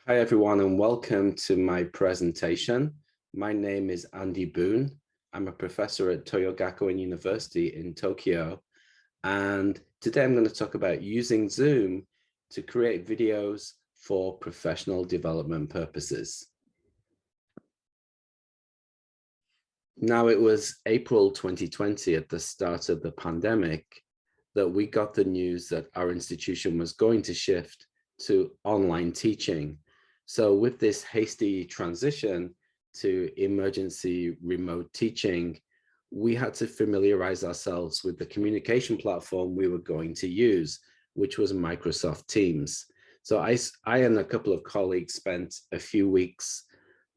Hi, everyone, and welcome to my presentation. My name is Andy Boon. I'm a professor at Toyo Gakuen University in Tokyo. And today I'm going to talk about using Zoom to create videos for professional development purposes. Now, it was April 2020 at the start of the pandemic that we got the news that our institution was going to shift to online teaching. So with this hasty transition to emergency remote teaching, we had to familiarize ourselves with the communication platform we were going to use, which was Microsoft Teams. So I and a couple of colleagues spent a few weeks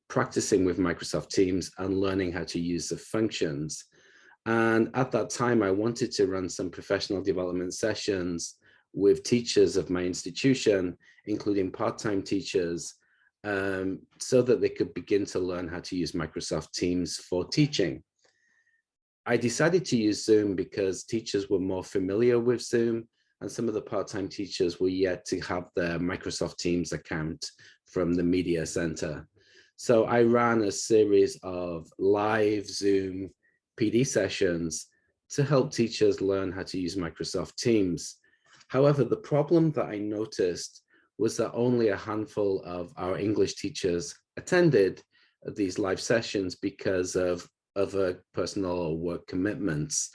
practicing with Microsoft Teams and learning how to use the functions. And at that time, I wanted to run some professional development sessions with teachers of my institution, including part-time teachers, so that they could begin to learn how to use Microsoft Teams for teaching. I decided to use Zoom because teachers were more familiar with Zoom, and some of the part-time teachers were yet to have their Microsoft Teams account from the media center. So I ran a series of live Zoom PD sessions to help teachers learn how to use Microsoft Teams. However, the problem that I noticed was that only a handful of our English teachers attended these live sessions because of other personal or work commitments.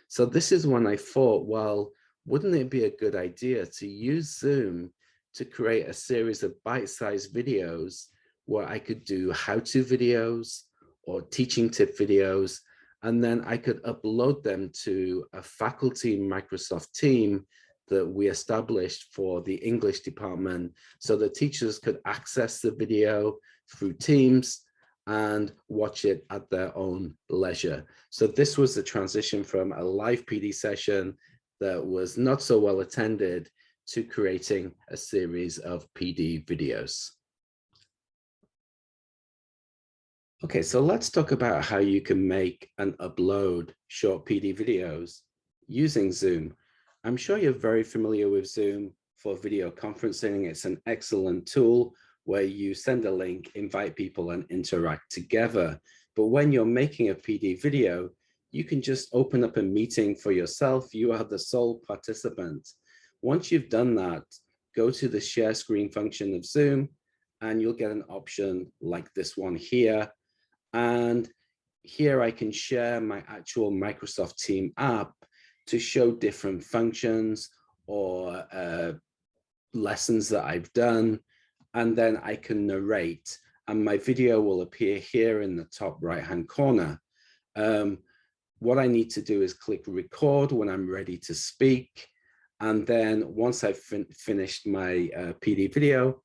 So this is when I thought, well, wouldn't it be a good idea to use Zoom to create a series of bite-sized videos where I could do how-to videos or teaching tip videos, and then I could upload them to a faculty Microsoft team that we established for the English department so that teachers could access the video through Teams and watch it at their own leisure. So this was the transition from a live PD session that was not so well attended to creating a series of PD videos. Okay, so let's talk about how you can make and upload short PD videos using Zoom. I'm sure you're very familiar with Zoom for video conferencing. It's an excellent tool where you send a link, invite people, and interact together. But when you're making a PD video, you can just open up a meeting for yourself. You are the sole participant. Once you've done that, go to the share screen function of Zoom, and you'll get an option like this one here. And here I can share my actual Microsoft Team app to show different functions or lessons that I've done. And then I can narrate, and my video will appear here in the top right-hand corner. What I need to do is click record when I'm ready to speak. And then once I've finished my PD video,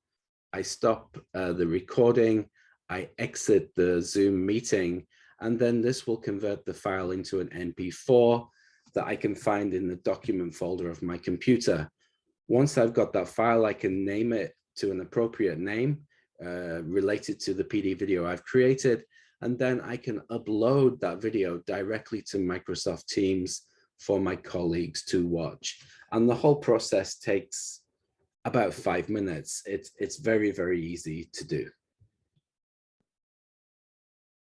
I stop the recording, I exit the Zoom meeting, and then this will convert the file into an MP4 that I can find in the document folder of my computer. Once I've got that file, I can name it to an appropriate name related to the PD video I've created, and then I can upload that video directly to Microsoft Teams for my colleagues to watch. And the whole process takes about 5 minutes. It's very, very easy to do.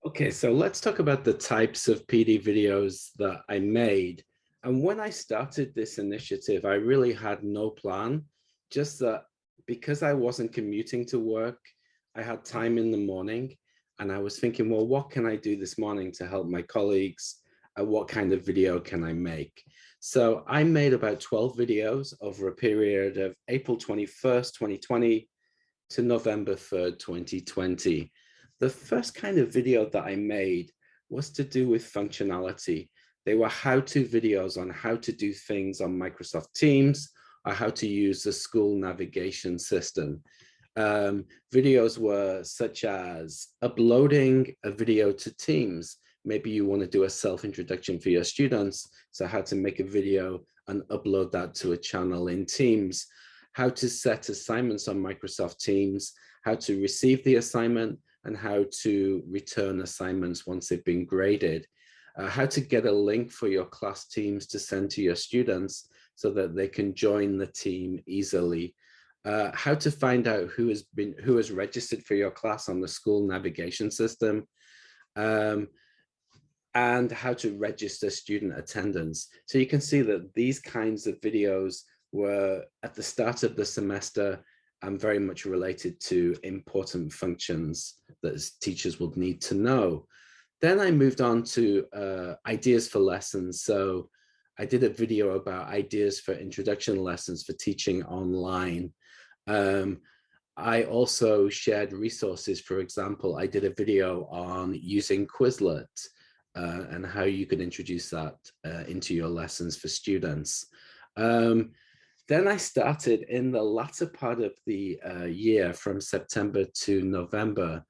Okay, so let's talk about the types of PD videos that I made. And when I started this initiative, I really had no plan, just that because I wasn't commuting to work, I had time in the morning, and I was thinking, well, what can I do this morning to help my colleagues? What kind of video can I make? So I made about 12 videos over a period of April 21st, 2020 to November 3rd, 2020. The first kind of video that I made was to do with functionality. They were how-to videos on how to do things on Microsoft Teams or how to use the school navigation system. Videos were such as uploading a video to Teams. Maybe you want to do a self-introduction for your students, so how to make a video and upload that to a channel in Teams, how to set assignments on Microsoft Teams, how to receive the assignment, and how to return assignments once they've been graded, how to get a link for your class teams to send to your students so that they can join the team easily, how to find out who has registered for your class on the school navigation system, and how to register student attendance. So you can see that these kinds of videos were at the start of the semester and very much related to important functions that teachers would need to know. Then I moved on to ideas for lessons. So I did a video about ideas for introduction lessons for teaching online. I also shared resources. For example, I did a video on using Quizlet and how you could introduce that into your lessons for students. Then I started in the latter part of the year, from September to November,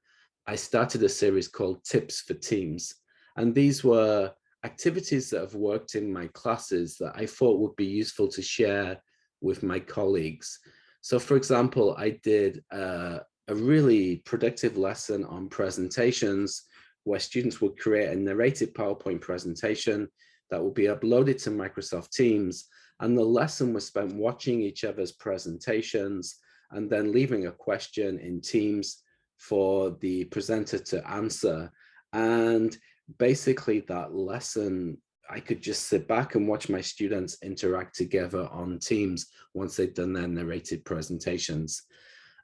I started a series called Tips for Teams. And these were activities that have worked in my classes that I thought would be useful to share with my colleagues. So for example, I did a really productive lesson on presentations where students would create a narrated PowerPoint presentation that will be uploaded to Microsoft Teams. And the lesson was spent watching each other's presentations and then leaving a question in Teams for the presenter to answer. And basically that lesson, I could just sit back and watch my students interact together on Teams once they'd done their narrated presentations.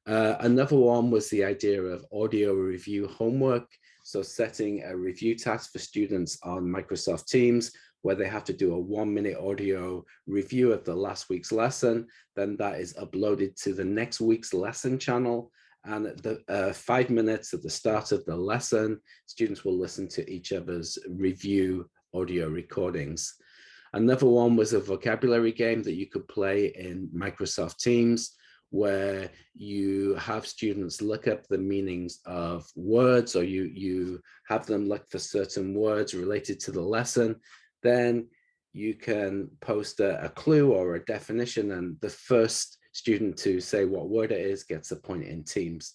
Another one was the idea of audio review homework. So setting a review task for students on Microsoft Teams, where they have to do a 1-minute audio review of the last week's lesson. Then that is uploaded to the next week's lesson channel. And at the 5 minutes at the start of the lesson, students will listen to each other's review audio recordings. Another one was a vocabulary game that you could play in Microsoft Teams, where you have students look up the meanings of words, or you have them look for certain words related to the lesson. Then you can post a clue or a definition, and the first student to say what word it is gets a point in Teams.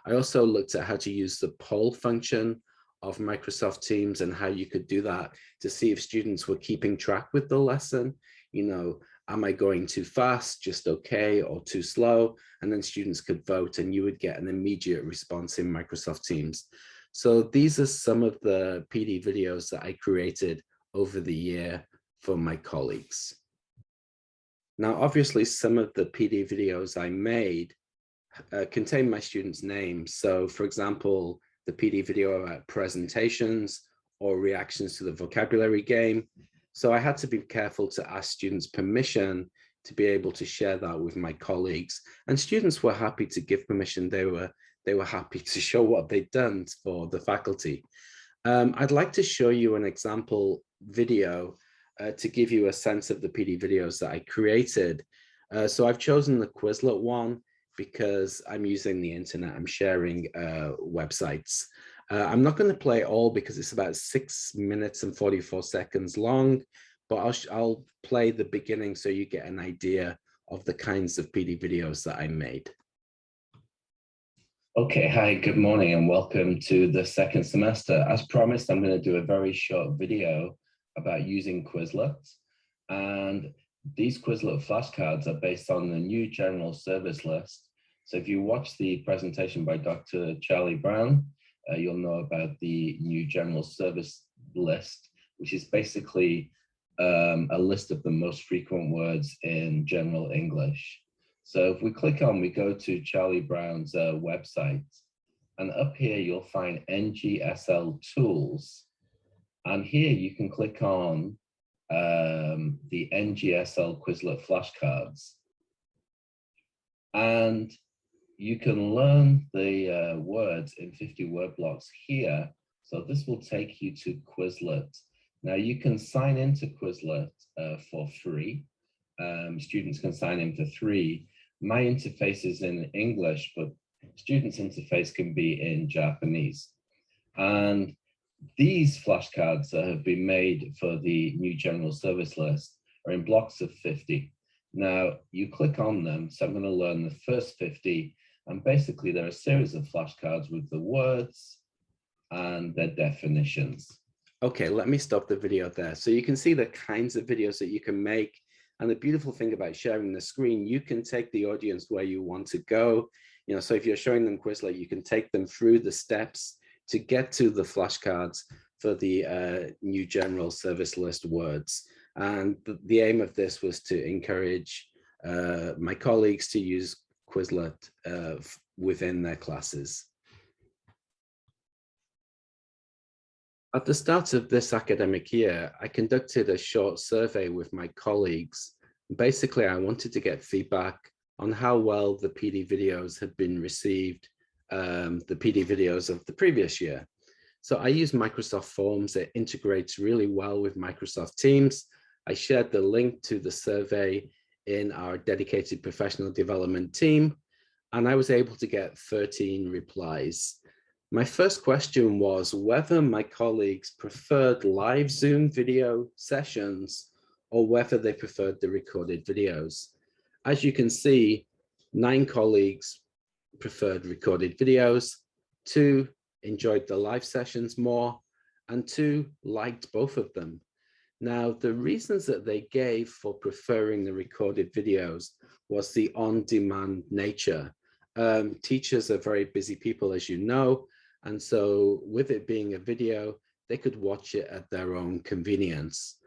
I also looked at how to use the poll function of Microsoft Teams and how you could do that to see if students were keeping track with the lesson. You know, am I going too fast, just okay, or too slow? And then students could vote and you would get an immediate response in Microsoft Teams. So these are some of the PD videos that I created over the year for my colleagues. Now, obviously, some of the PD videos I made contain my students' names. So for example, the PD video about presentations or reactions to the vocabulary game. So I had to be careful to ask students permission to be able to share that with my colleagues. And students were happy to give permission. They were happy to show what they'd done for the faculty. I'd like to show you an example video to give you a sense of the PD videos that I created. So I've chosen the Quizlet one because I'm using the internet, I'm sharing websites. I'm not going to play it all because it's about 6 minutes and 44 seconds long, but I'll play the beginning so you get an idea of the kinds of PD videos that I made. Okay, hi, good morning and welcome to the second semester. As promised, I'm going to do a very short video about using Quizlet. And these Quizlet flashcards are based on the new general service list. So if you watch the presentation by Dr. Charlie Brown, you'll know about the new general service list, which is basically a list of the most frequent words in general English. So if we click on, we go to Charlie Brown's website, and up here you'll find NGSL tools. And here you can click on the NGSL Quizlet flashcards. And you can learn the words in 50 word blocks here. So this will take you to Quizlet. Now you can sign into Quizlet for free. Students can sign in for free. My interface is in English, but students' interface can be in Japanese. And these flashcards that have been made for the new general service list are in blocks of 50. Now you click on them, so I'm going to learn the first 50, and basically they're a series of flashcards with the words and their definitions. Okay, let me stop the video there. So you can see the kinds of videos that you can make. And the beautiful thing about sharing the screen, you can take the audience where you want to go. So if you're showing them Quizlet, you can take them through the steps to get to the flashcards for the new general service list words. And the aim of this was to encourage my colleagues to use Quizlet within their classes. At the start of this academic year, I conducted a short survey with my colleagues. Basically, I wanted to get feedback on how well the PD videos had been received, the PD videos of the previous year. So I use Microsoft Forms. It integrates really well with Microsoft Teams. I shared the link to the survey in our dedicated professional development team, and I was able to get 13 replies. My first question was whether my colleagues preferred live Zoom video sessions or whether they preferred the recorded videos. As you can see, 9 colleagues preferred recorded videos, 2 enjoyed the live sessions more, and 2 liked both of them. Now, the reasons that they gave for preferring the recorded videos was the on-demand nature. Teachers are very busy people, as you know, and so with it being a video, they could watch it at their own convenience.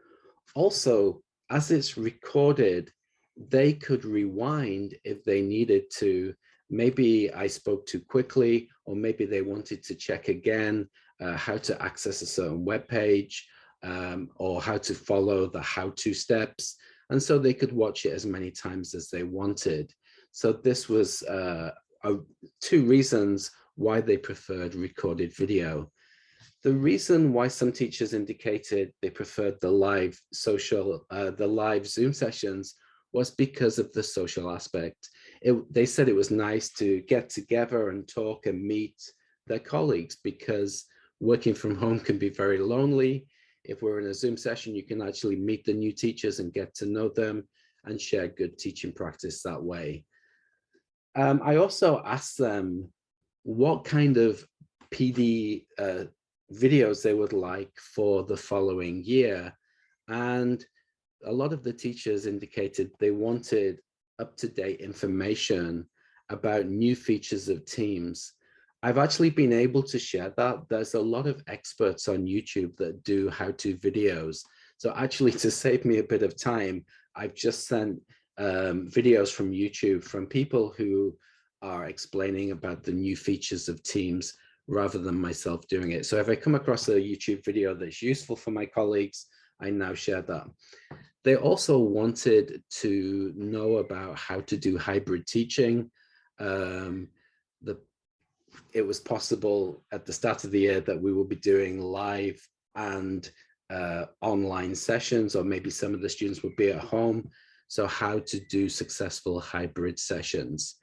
Also, as it's recorded, they could rewind if they needed to. Maybe I spoke too quickly, or maybe they wanted to check again how to access a certain web page, or how to follow the how-to steps. And so they could watch it as many times as they wanted. So this was 2 reasons why they preferred recorded video. The reason why some teachers indicated they preferred the live Zoom sessions was because of the social aspect. They said it was nice to get together and talk and meet their colleagues, because working from home can be very lonely. If we're in a Zoom session, you can actually meet the new teachers and get to know them and share good teaching practice that way. I also asked them what kind of PD videos they would like for the following year. And a lot of the teachers indicated they wanted up-to-date information about new features of Teams. I've actually been able to share that. There's a lot of experts on YouTube that do how-to videos. So actually, to save me a bit of time, I've just sent videos from YouTube from people who are explaining about the new features of Teams rather than myself doing it. So if I come across a YouTube video that's useful for my colleagues, I now share that. They also wanted to know about how to do hybrid teaching. It was possible at the start of the year that we will be doing live and online sessions, or maybe some of the students would be at home. So how to do successful hybrid sessions.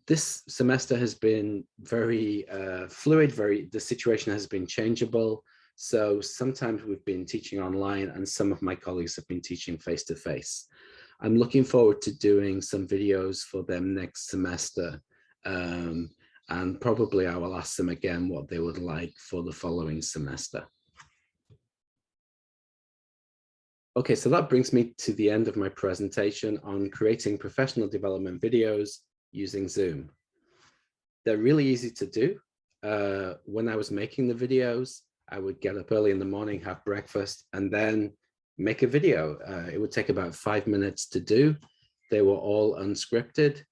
This semester has been very fluid, the situation has been changeable. So sometimes we've been teaching online and some of my colleagues have been teaching face-to-face. I'm looking forward to doing some videos for them next semester. And probably I will ask them again what they would like for the following semester. Okay, so that brings me to the end of my presentation on creating professional development videos using Zoom. They're really easy to do. When I was making the videos, I would get up early in the morning, have breakfast, and then make a video. It would take about 5 minutes to do. They were all unscripted.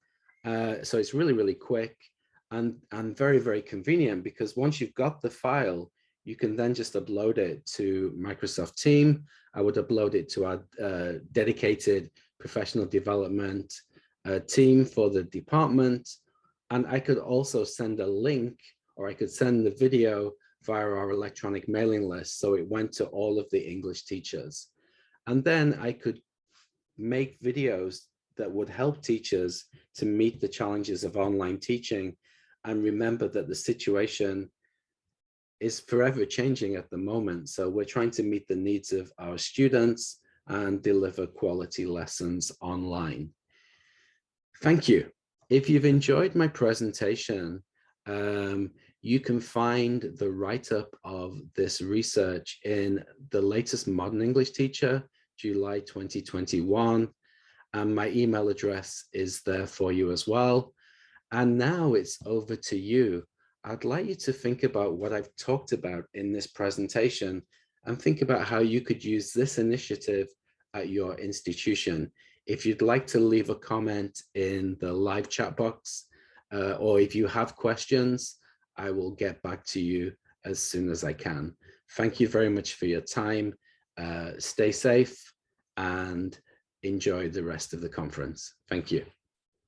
So it's really, really quick and very, very convenient, because once you've got the file, you can then just upload it to Microsoft Teams. I would upload it to our dedicated professional development team for the department. And I could also send a link, or I could send the video via our electronic mailing list. So it went to all of the English teachers. And then I could make videos that would help teachers to meet the challenges of online teaching, and remember that the situation is forever changing at the moment. So we're trying to meet the needs of our students and deliver quality lessons online. Thank you. If you've enjoyed my presentation, you can find the write-up of this research in the latest Modern English Teacher, July 2021. And my email address is there for you as well. And now it's over to you. I'd like you to think about what I've talked about in this presentation and think about how you could use this initiative at your institution. If you'd like to leave a comment in the live chat box, or if you have questions, I will get back to you as soon as I can. Thank you very much for your time. Stay safe and enjoy the rest of the conference. Thank you.